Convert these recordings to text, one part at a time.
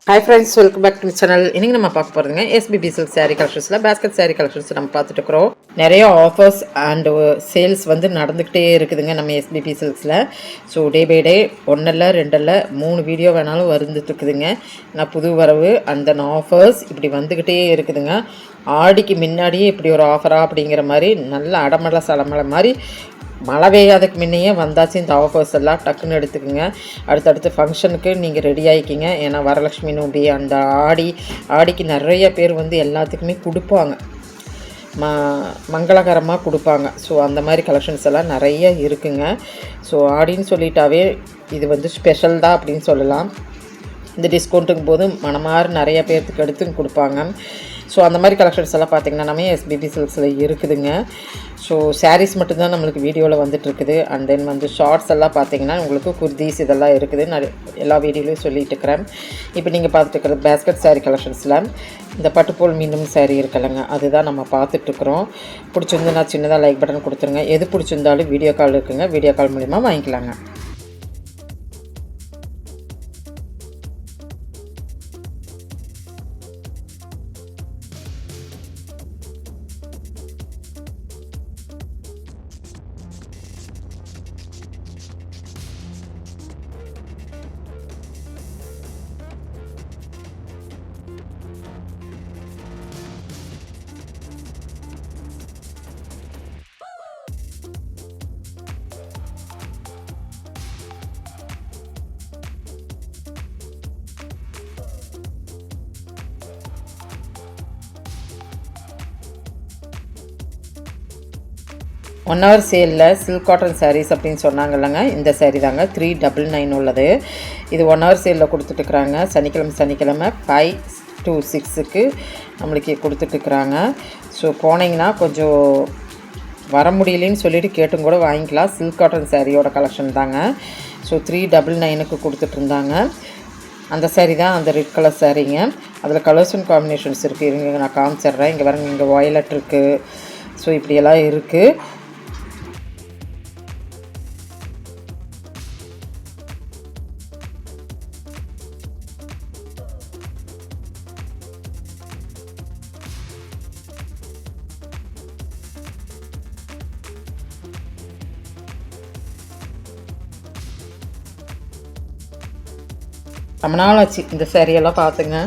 Hi friends, welcome back to channel. இன்றைக்கி நம்ம பார்க்க போகிறதுங்க எஸ்பிபி சில்க் சாரீ கலெக்ஷன்ஸில் பேஸ்கெட் சாரீ கலெக்ஷன்ஸ் நம்ம பார்த்துட்டு இருக்கிறோம். நிறைய ஆஃபர்ஸ் அண்டு சேல்ஸ் வந்து நடந்துக்கிட்டே இருக்குதுங்க நம்ம எஸ்பிபி சில்க்ஸில். ஸோ டே பை டே ஒன்றில் 2 3 வீடியோ வேணாலும் வந்துட்டுருக்குதுங்க. நான் புது வரவு அந்த ஆஃபர்ஸ் இப்படி வந்துக்கிட்டே இருக்குதுங்க. ஆடிக்கு முன்னாடியே இப்படி ஒரு ஆஃபரா அப்படிங்கிற மாதிரி நல்ல அடமலை சலமலை மாதிரி மழை பெய்யாததுக்கு முன்னையே வந்தாச்சு. இந்த ஆஃபர்ஸ் எல்லாம் டக்குன்னு எடுத்துக்கோங்க. அடுத்தடுத்து ஃபங்க்ஷனுக்கு நீங்கள் ரெடி ஆகிக்கிங்க. ஏன்னா வரலட்சுமி நோம்பி அந்த ஆடிக்கு நிறைய பேர் வந்து எல்லாத்துக்குமே கொடுப்பாங்க, மங்களகரமாக கொடுப்பாங்க. ஸோ அந்த மாதிரி கலெக்ஷன்ஸ் எல்லாம் நிறைய இருக்குங்க. ஸோ ஆடின்னு சொல்லிட்டாவே இது வந்து ஸ்பெஷல் தான் அப்படின்னு சொல்லலாம். இந்த டிஸ்கவுண்ட்டுக்கும் போது மனமாறு நிறைய பேர்த்துக்கு எடுத்து கொடுப்பாங்க. ஸோ அந்த மாதிரி கலெக்ஷன்ஸ் எல்லாம் பார்த்திங்கன்னா நம்ம எஸ்பிபி சில்க்ஸில் இருக்குதுங்க. ஸோ சாரீஸ் மட்டும்தான் நம்மளுக்கு வீடியோவில் வந்துட்டுருக்குது. அண்ட் தென் வந்து ஷார்ட்ஸ் எல்லாம் பார்த்திங்கன்னா உங்களுக்கு குர்தீஸ் இதெல்லாம் இருக்குது. நான் எல்லா வீடியோலையும் சொல்லிட்டு இருக்கிறேன். இப்போ நீங்கள் பார்த்துட்டு இருக்கிறது பேஸ்கெட் சாரீ கலெக்ஷன்ஸில் இந்த பட்டுப்போல் மீண்டும் சாரீ இருக்கலைங்க, அதுதான் நம்ம பார்த்துட்ருக்குறோம். பிடிச்சிருந்துன்னா சின்னதாக லைக் பட்டன் கொடுத்துருங்க. எது பிடிச்சிருந்தாலும் வீடியோ கால் இருக்குங்க, வீடியோ கால் மூலிமா வாங்கிக்கலாங்க. 1 hour சேலில் சில்க் காட்டன் சாரீஸ் அப்படின்னு சொன்னாங்க இல்லைங்க, இந்த சாரீ தாங்க 399 உள்ளது. இது 1 hour சேலில் கொடுத்துட்டுருக்குறாங்க. சனிக்கிழமை 5 to 6க்கு நம்மளுக்கு கொடுத்துட்ருக்குறாங்க. ஸோ போனீங்கன்னா கொஞ்சம் வர முடியலன்னு சொல்லிவிட்டு கேட்டும் கூட வாங்கிக்கலாம். சில்க் காட்டன் சாரியோட கலெக்ஷன் தாங்க. ஸோ 399க்கு கொடுத்துட்ருந்தாங்க. அந்த சாரீ தான் அந்த ரெட் கலர் சாரீங்க. அதில் கலர்ஸ் அண்ட் காம்பினேஷன்ஸ் இருக்குது. இருங்க நான் காமிச்சிட்றேன். இங்கே வரங்க, இங்கே வயலட் இருக்குது. ஸோ இப்படியெல்லாம் இருக்குது. ரொம்ப நாள் ஆச்சு இந்த சேரீயெல்லாம் பார்த்துங்க.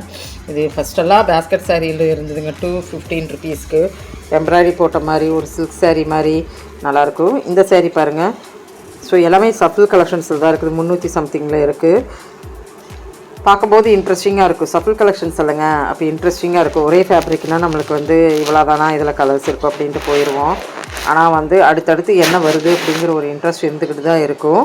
இது ஃபஸ்ட்டெல்லாம் பேஸ்கெட் சாரியில் இருந்ததுங்க. 215 ருபீஸ்க்கு எம்ப்ராய்டரி போட்ட மாதிரி ஒரு சில்க் சாரீ மாதிரி நல்லாயிருக்கும். இந்த சாரீ பாருங்கள். ஸோ எல்லாமே சஃபில் கலெக்ஷன்ஸில் தான் இருக்குது. 300 சம்திங்கில் இருக்குது. பார்க்கும்போது இன்ட்ரெஸ்டிங்காக இருக்கும். சஃபில் கலெக்ஷன்ஸ் இல்லைங்க, அப்போ இன்ட்ரெஸ்டிங்காக இருக்கும். ஒரே ஃபேப்ரிக்னால் நம்மளுக்கு வந்து இவ்வளோ தானா, இதில் கலர்ஸ் இருக்கும் அப்படின்ட்டு போயிடுவோம். ஆனால் வந்து அடுத்தடுத்து என்ன வருது அப்படிங்கிற ஒரு இன்ட்ரெஸ்ட் இருந்துக்கிட்டு தான் இருக்கும்.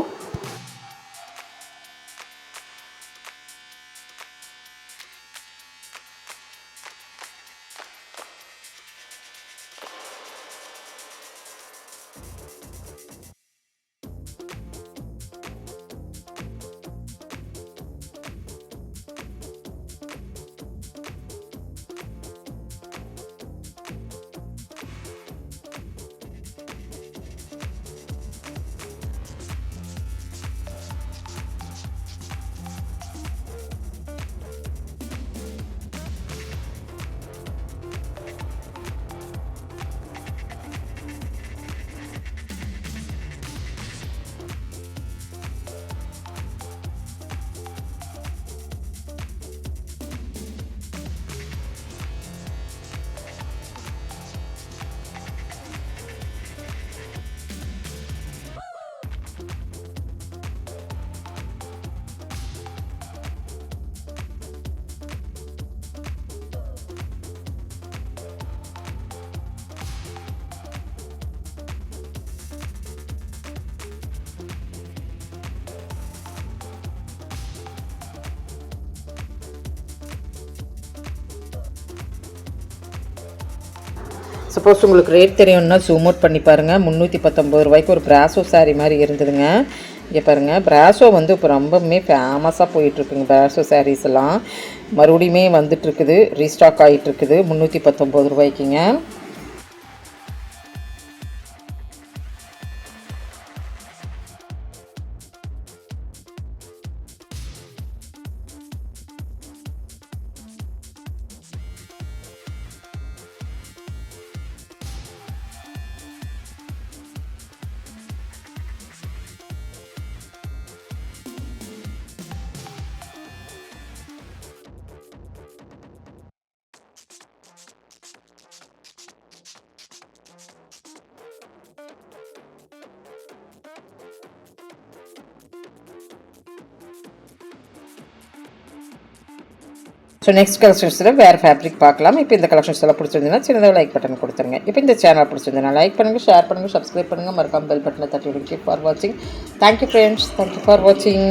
சப்போஸ் உங்களுக்கு ரேட் தெரியும்னா ஜூம் அவுட் பண்ணி பாருங்கள். 319 ரூபாய்க்கு ஒரு பிராசோ சாரீ மாதிரி இருந்ததுங்க. இங்கே பாருங்கள், பிராசோ வந்து இப்போ ரொம்பவுமே ஃபேமஸாக போயிட்டுருக்குங்க. பிராசோ சாரீஸ் எல்லாம் மறுபடியுமே வந்துட்டுருக்குது, ரீஸ்டாக் ஆகிட்டுருக்குது. 319 ரூபாய்க்குங்க. ஸோ நெக்ஸ்ட் கலெக்ஷன்ஸில் வேறு ஃபேப்ரிக் பார்க்கலாம். இப்போ இந்த கலெக்ஷன்ஸ் எல்லாம் பிடிச்சிருந்ததுன்னா சின்னதாக லைக் பட்டன் கொடுத்துருங்க. இப்போ இந்த சேனல் பிடிச்சிருந்ததுன்னா லைக் பண்ணுங்கள், ஷேர் பண்ணுங்கள், சப்ஸ்கிரைப் பண்ணுங்கள், மறக்காம பெல் பட்டனை தட்டி விடுங்க. கீப் ஃபார் வாட்சிங். தேங்க்யூ ஃப்ரெண்ட்ஸ், தேங்க்யூ ஃபார் வாட்சிங்.